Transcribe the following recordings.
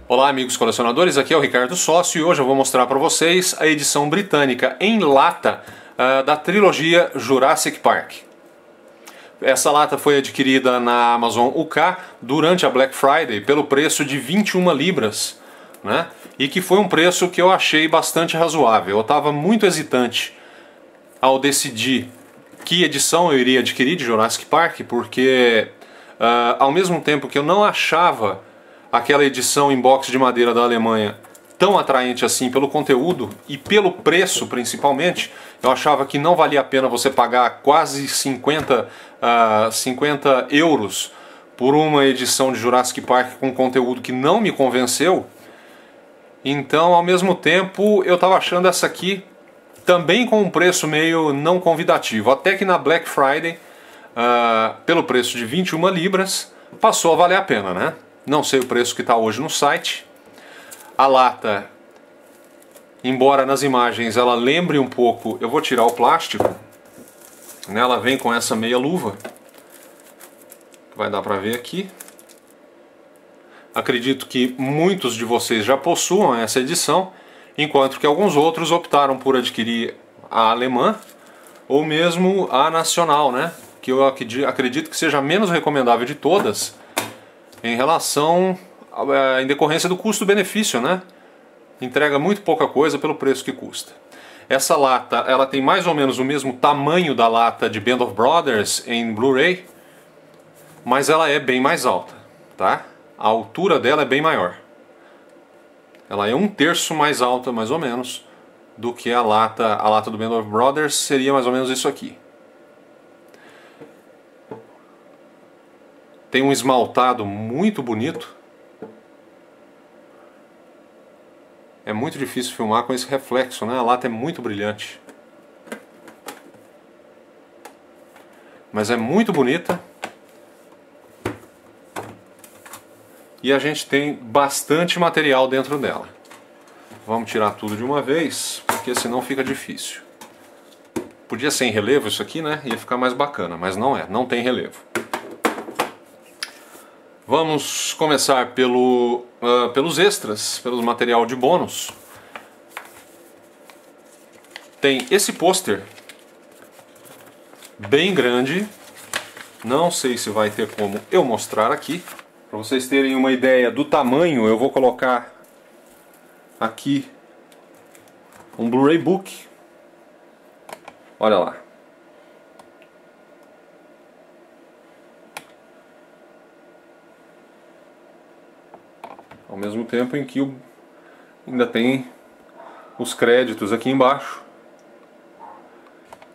Olá amigos colecionadores, aqui é o Ricardo Sócio e hoje eu vou mostrar para vocês a edição britânica em lata da trilogia Jurassic Park. Essa lata foi adquirida na Amazon UK durante a Black Friday pelo preço de 21 libras, né? E que foi um preço que eu achei bastante razoável. Eu estava muito hesitante ao decidir que edição eu iria adquirir de Jurassic Park, porque ao mesmo tempo que eu não achava aquela edição em box de madeira da Alemanha tão atraente assim pelo conteúdo e pelo preço principalmente, eu achava que não valia a pena você pagar quase 50 euros por uma edição de Jurassic Park com conteúdo que não me convenceu. Então, ao mesmo tempo, eu estava achando essa aqui também com um preço meio não convidativo, até que na Black Friday, pelo preço de 21 libras, passou a valer a pena, né? Não sei o preço que está hoje no site. A lata, embora nas imagens ela lembre um pouco, eu vou tirar o plástico, né? Ela vem com essa meia luva, que vai dar para ver aqui. Acredito que muitos de vocês já possuam essa edição, enquanto que alguns outros optaram por adquirir a alemã ou mesmo a nacional, né? Que eu acredito que seja a menos recomendável de todas, em relação em decorrência do custo-benefício, né? Entrega muito pouca coisa pelo preço que custa. Essa lata, ela tem mais ou menos o mesmo tamanho da lata de Band of Brothers em Blu-ray, mas ela é bem mais alta, tá? A altura dela é bem maior. Ela é 1/3 mais alta, mais ou menos, do que a lata do Band of Brothers seria mais ou menos isso aqui. Tem um esmaltado muito bonito. É muito difícil filmar com esse reflexo, né? A lata é muito brilhante. Mas é muito bonita. E a gente tem bastante material dentro dela. Vamos tirar tudo de uma vez, porque senão fica difícil. Podia ser em relevo isso aqui, né? Ia ficar mais bacana, mas não é, não tem relevo. Vamos começar pelos extras, pelo material de bônus. Tem esse pôster bem grande, não sei se vai ter como eu mostrar aqui. Para vocês terem uma ideia do tamanho, eu vou colocar aqui um Blu-ray Book. Olha lá. Ao mesmo tempo em que ainda tem os créditos aqui embaixo,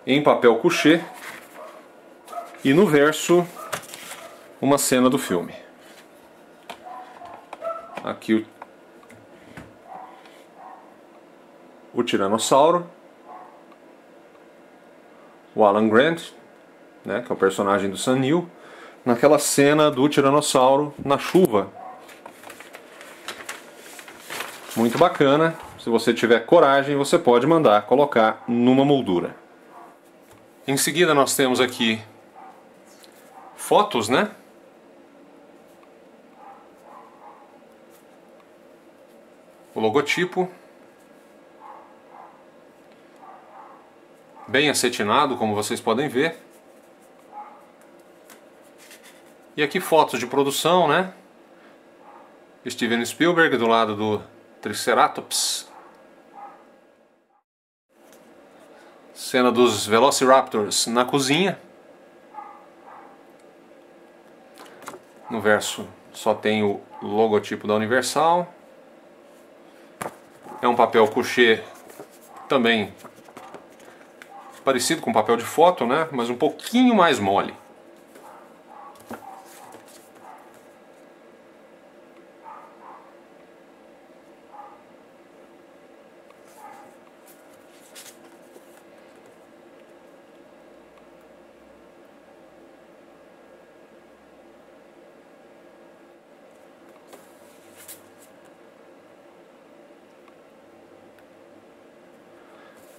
em papel couché, e no verso uma cena do filme. Aqui o Tiranossauro, o Alan Grant, né, que é o personagem do Sam Neill, naquela cena do Tiranossauro na chuva. Muito bacana. Se você tiver coragem, você pode mandar colocar numa moldura. Em seguida nós temos aqui fotos, né? O logotipo. Bem acetinado, como vocês podem ver. E aqui fotos de produção, né? Steven Spielberg do lado do Triceratops. Cena dos Velociraptors na cozinha. No verso só tem o logotipo da Universal. É um papel couché também parecido com papel de foto, né? Mas um pouquinho mais mole.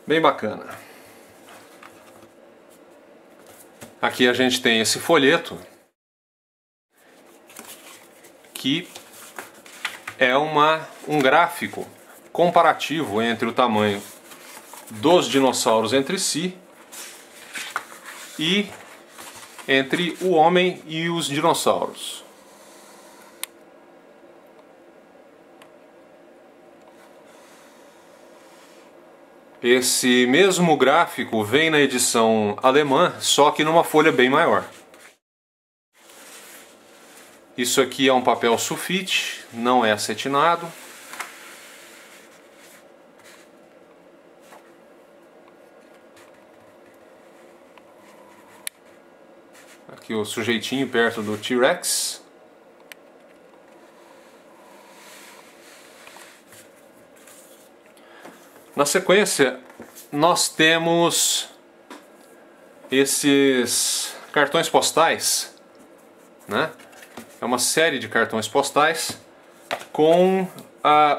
Bem bacana. Aqui a gente tem esse folheto que é um gráfico comparativo entre o tamanho dos dinossauros entre si e entre o homem e os dinossauros. Esse mesmo gráfico vem na edição alemã, só que numa folha bem maior. Isso aqui é um papel sulfite, não é acetinado. Aqui o sujeitinho perto do T-Rex. Na sequência, nós temos esses cartões postais, né? É uma série de cartões postais com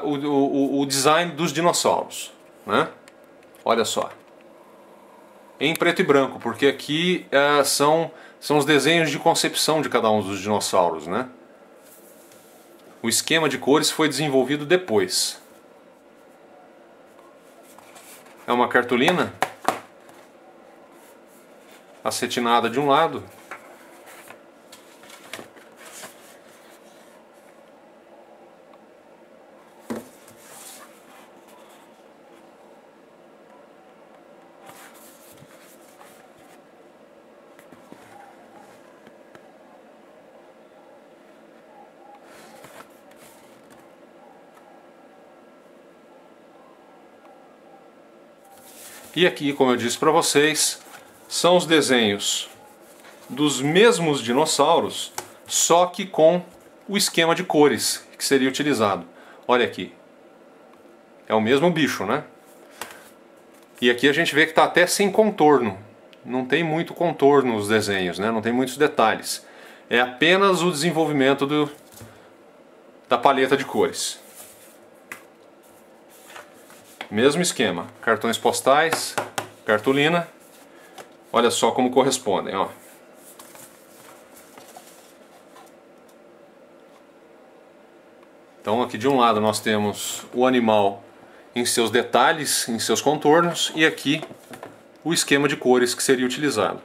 o design dos dinossauros, né? Olha só. Em preto e branco, porque aqui são os desenhos de concepção de cada um dos dinossauros, né? O esquema de cores foi desenvolvido depois. É uma cartolina acetinada de um lado. E aqui, como eu disse para vocês, são os desenhos dos mesmos dinossauros, só que com o esquema de cores que seria utilizado. Olha aqui. É o mesmo bicho, né? E aqui a gente vê que está até sem contorno. Não tem muito contorno os desenhos, né? Não tem muitos detalhes. É apenas o desenvolvimento da paleta de cores. Mesmo esquema, cartões postais, cartolina, olha só como correspondem, ó. Então aqui de um lado nós temos o animal em seus detalhes, em seus contornos, e aqui o esquema de cores que seria utilizado.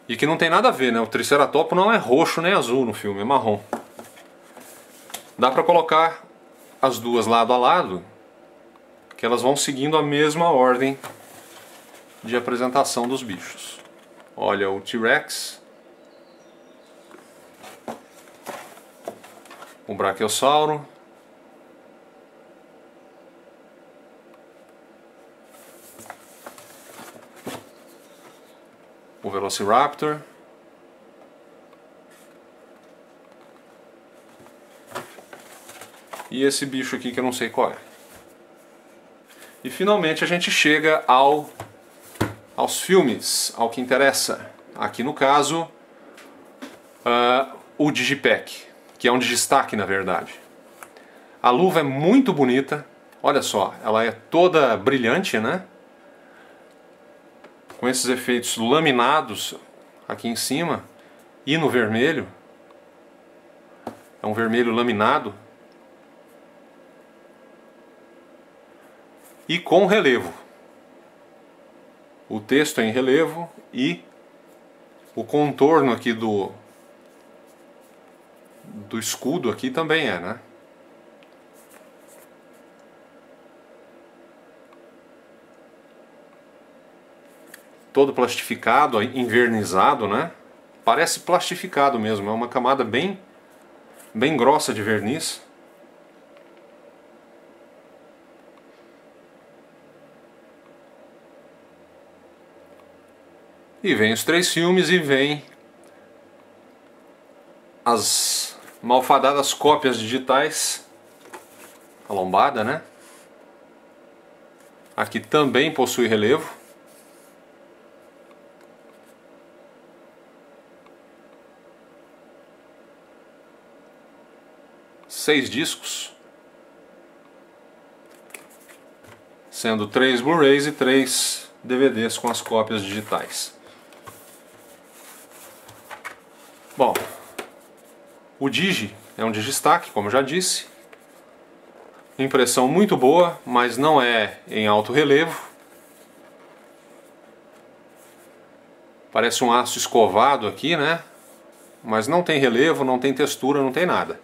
E que não tem nada a ver, né? O Triceratops não é roxo nem azul no filme, é marrom. Dá para colocar as duas lado a lado, que elas vão seguindo a mesma ordem de apresentação dos bichos. Olha o T-Rex, o Brachiosauro, o Velociraptor, e esse bicho aqui que eu não sei qual é. E finalmente a gente chega aos filmes, ao que interessa. Aqui no caso, o Digipack, que é um Digistack na verdade. A luva é muito bonita, olha só, ela é toda brilhante, né? Com esses efeitos laminados aqui em cima e no vermelho. É um vermelho laminado. E com relevo. O texto é em relevo e o contorno aqui do escudo aqui também é, né? Todo plastificado, envernizado, né? Parece plastificado mesmo, é uma camada bem grossa de verniz. E vem os 3 filmes e vem as malfadadas cópias digitais. A lombada, né? Aqui também possui relevo. Seis discos, sendo 3 Blu-rays e 3 DVDs com as cópias digitais. Bom, o Digi é um Digistack, como eu já disse. Impressão muito boa, mas não é em alto relevo. Parece um aço escovado aqui, né? Mas não tem relevo, não tem textura, não tem nada.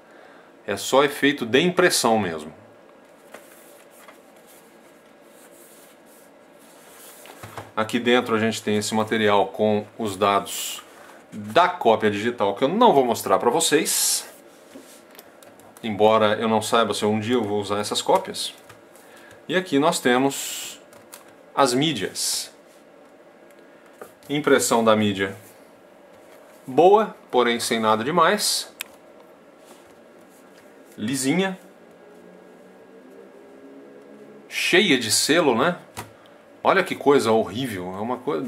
É só efeito de impressão mesmo. Aqui dentro a gente tem esse material com os dados da cópia digital, que eu não vou mostrar para vocês. Embora eu não saiba se um dia eu vou usar essas cópias. E aqui nós temos as mídias. Impressão da mídia boa, porém sem nada demais. Lisinha. Cheia de selo, né? Olha que coisa horrível. É uma coisa...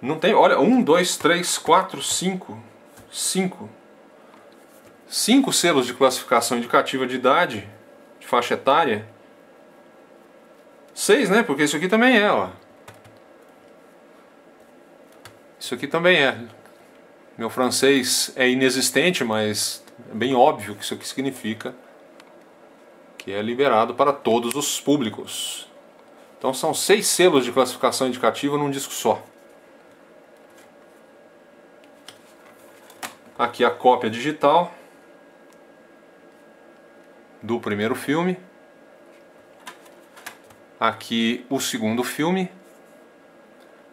não tem... Olha, 1, 2, 3, 4, 5. 5 selos de classificação indicativa de idade, de faixa etária. 6, né? Porque isso aqui também é, ó. Isso aqui também é. Meu francês é inexistente, mas é bem óbvio que isso aqui significa que é liberado para todos os públicos. Então são 6 selos de classificação indicativa num disco só. Aqui a cópia digital do primeiro filme. Aqui o segundo filme.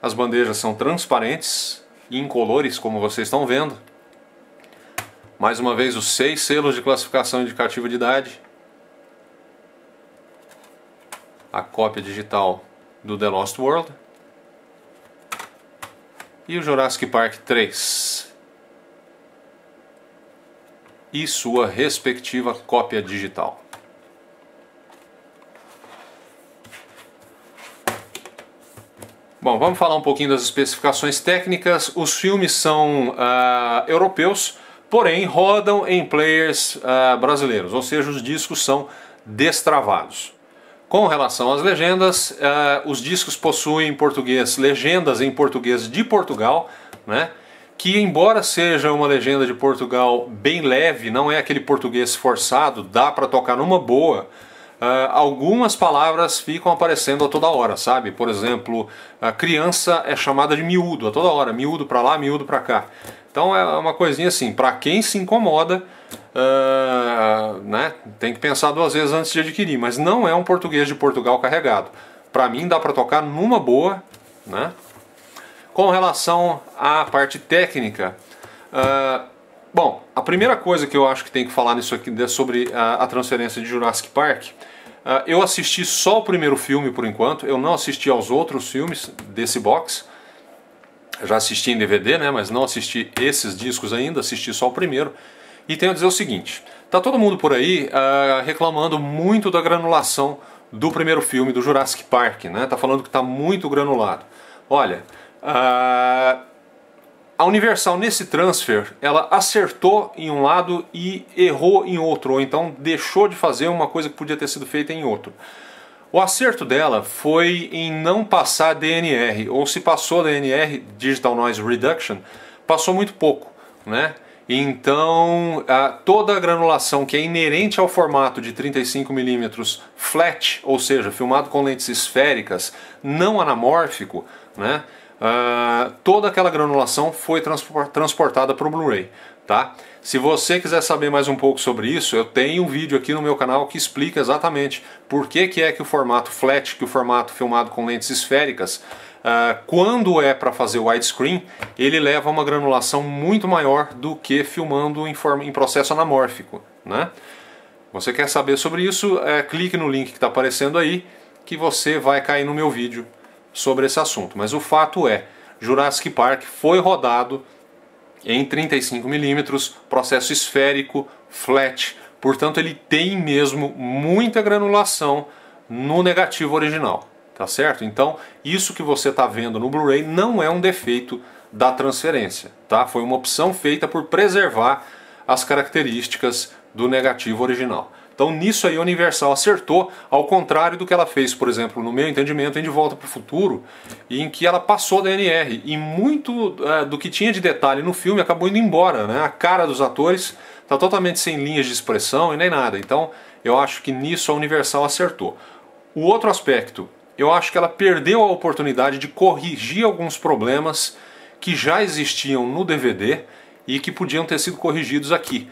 As bandejas são transparentes e incolores, como vocês estão vendo. Mais uma vez os 6 selos de classificação indicativa de idade. A cópia digital do The Lost World. E o Jurassic Park 3. E sua respectiva cópia digital. Bom, vamos falar um pouquinho das especificações técnicas. Os filmes são europeus, porém rodam em players brasileiros, ou seja, os discos são destravados. Com relação às legendas, os discos possuem em português legendas em português de Portugal, né? Que embora seja uma legenda de Portugal bem leve, não é aquele português forçado, dá para tocar numa boa. Algumas palavras ficam aparecendo a toda hora, sabe? Por exemplo, a criança é chamada de miúdo a toda hora, miúdo para lá, miúdo para cá. Então é uma coisinha assim, para quem se incomoda, né, tem que pensar 2 vezes antes de adquirir, mas não é um português de Portugal carregado. Para mim dá para tocar numa boa, né? Com relação à parte técnica, bom, a primeira coisa que eu acho que tem que falar nisso aqui é sobre a transferência de Jurassic Park. Eu assisti só o primeiro filme por enquanto, eu não assisti aos outros filmes desse box. Já assisti em DVD, né, mas não assisti esses discos ainda, assisti só o primeiro. E tenho a dizer o seguinte, tá todo mundo por aí reclamando muito da granulação do primeiro filme, do Jurassic Park, né? Tá falando que tá muito granulado. Olha, a Universal nesse transfer, ela acertou em um lado e errou em outro, ou então deixou de fazer uma coisa que podia ter sido feita em outro. O acerto dela foi em não passar DNR, ou se passou DNR, Digital Noise Reduction, passou muito pouco, né? Então toda a granulação que é inerente ao formato de 35mm flat, ou seja, filmado com lentes esféricas, não anamórfico, né? Toda aquela granulação foi transportada para o Blu-ray, tá? Se você quiser saber mais um pouco sobre isso, eu tenho um vídeo aqui no meu canal que explica exatamente por que que o formato flat, que o formato filmado com lentes esféricas, quando é para fazer widescreen, ele leva a uma granulação muito maior do que filmando em processo anamórfico, né? Você quer saber sobre isso? Clique no link que está aparecendo aí, que você vai cair no meu vídeo sobre esse assunto. Mas o fato é, Jurassic Park foi rodado em 35mm, processo esférico, flat, portanto ele tem mesmo muita granulação no negativo original, tá certo? Então isso que você está vendo no Blu-ray não é um defeito da transferência, tá? Foi uma opção feita por preservar as características do negativo original. Então nisso aí a Universal acertou, ao contrário do que ela fez, por exemplo, no meu entendimento, em De Volta para o Futuro, em que ela passou da DNR, e muito do que tinha de detalhe no filme acabou indo embora, né? A cara dos atores está totalmente sem linhas de expressão e nem nada. Então Eu acho que nisso a Universal acertou. O outro aspecto, eu acho que ela perdeu a oportunidade de corrigir alguns problemas que já existiam no DVD e que podiam ter sido corrigidos aqui.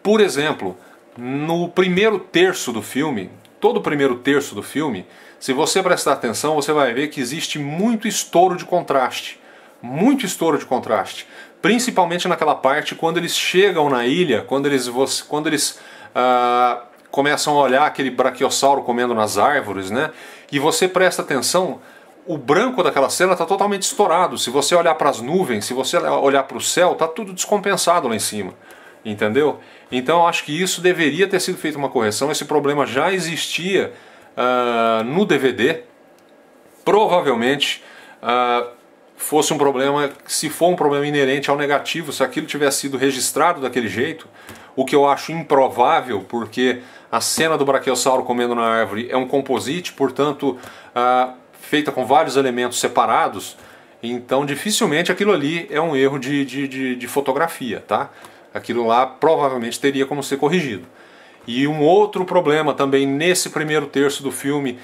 Por exemplo, no primeiro terço do filme, todo o primeiro terço do filme, se você prestar atenção, você vai ver que existe muito estouro de contraste. Muito estouro de contraste. Principalmente naquela parte quando eles chegam na ilha, quando eles começam a olhar aquele braquiossauro comendo nas árvores, né? E você presta atenção, o branco daquela cena está totalmente estourado. Se você olhar para as nuvens, se você olhar para o céu, está tudo descompensado lá em cima. Entendeu? Então eu acho que isso deveria ter sido feita uma correção. Esse problema já existia no DVD. Provavelmente fosse um problema, se for um problema inerente ao negativo, se aquilo tivesse sido registrado daquele jeito, o que eu acho improvável, porque a cena do braquiossauro comendo na árvore é um composite, portanto feita com vários elementos separados, então dificilmente aquilo ali é um erro de fotografia, tá? Aquilo lá provavelmente teria como ser corrigido. E um outro problema também nesse primeiro terço do filme,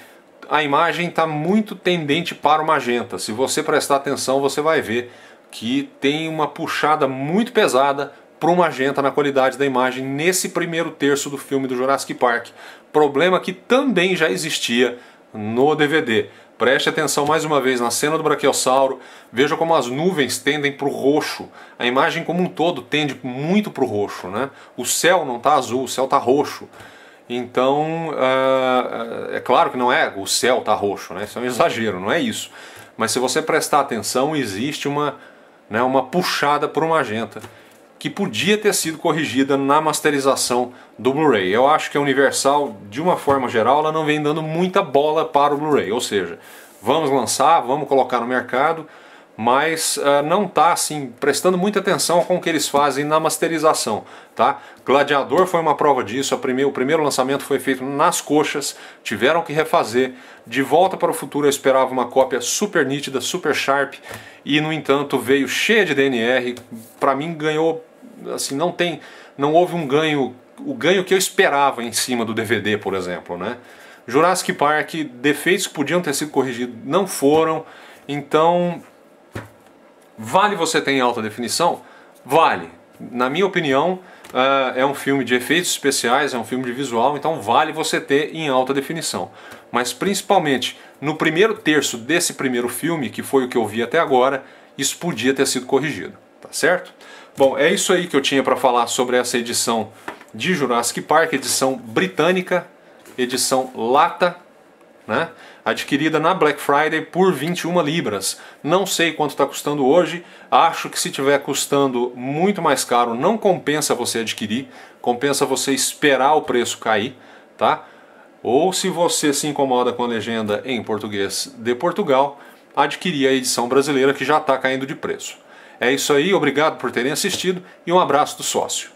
a imagem está muito tendente para o magenta. Se você prestar atenção, você vai ver que tem uma puxada muito pesada para o magenta na qualidade da imagem nesse primeiro terço do filme do Jurassic Park. Problema que também já existia no DVD. Preste atenção mais uma vez na cena do braquiossauro, veja como as nuvens tendem para o roxo. A imagem como um todo tende muito para o roxo, né? O céu não está azul, o céu está roxo. Então, é claro que não é o céu está roxo, né? Isso é um exagero, não é isso. Mas se você prestar atenção, existe uma puxada para o magenta, que podia ter sido corrigida na masterização do Blu-ray. Eu acho que a Universal, de uma forma geral, ela não vem dando muita bola para o Blu-ray. Ou seja, vamos lançar, vamos colocar no mercado, mas não está assim, prestando muita atenção com o que eles fazem na masterização. Tá? Gladiador foi uma prova disso. O primeiro lançamento foi feito nas coxas, tiveram que refazer. De Volta para o Futuro eu esperava uma cópia super nítida, super sharp, e no entanto veio cheia de DNR. Para mim ganhou, assim, não houve um ganho, o ganho que eu esperava em cima do DVD, por exemplo, né? Jurassic Park, defeitos que podiam ter sido corrigidos não foram. Então, vale você ter em alta definição? Vale. Na minha opinião, é um filme de efeitos especiais, é um filme de visual, então vale você ter em alta definição. Mas principalmente no primeiro terço desse primeiro filme, que foi o que eu vi até agora, isso podia ter sido corrigido, tá certo? Bom, é isso aí que eu tinha para falar sobre essa edição de Jurassic Park, edição britânica, edição lata, né? Adquirida na Black Friday por 21 libras. Não sei quanto está custando hoje, acho que se estiver custando muito mais caro não compensa você adquirir, compensa você esperar o preço cair, tá? Ou se você se incomoda com a legenda em português de Portugal, adquirir a edição brasileira que já está caindo de preço. É isso aí, obrigado por terem assistido e um abraço do sócio.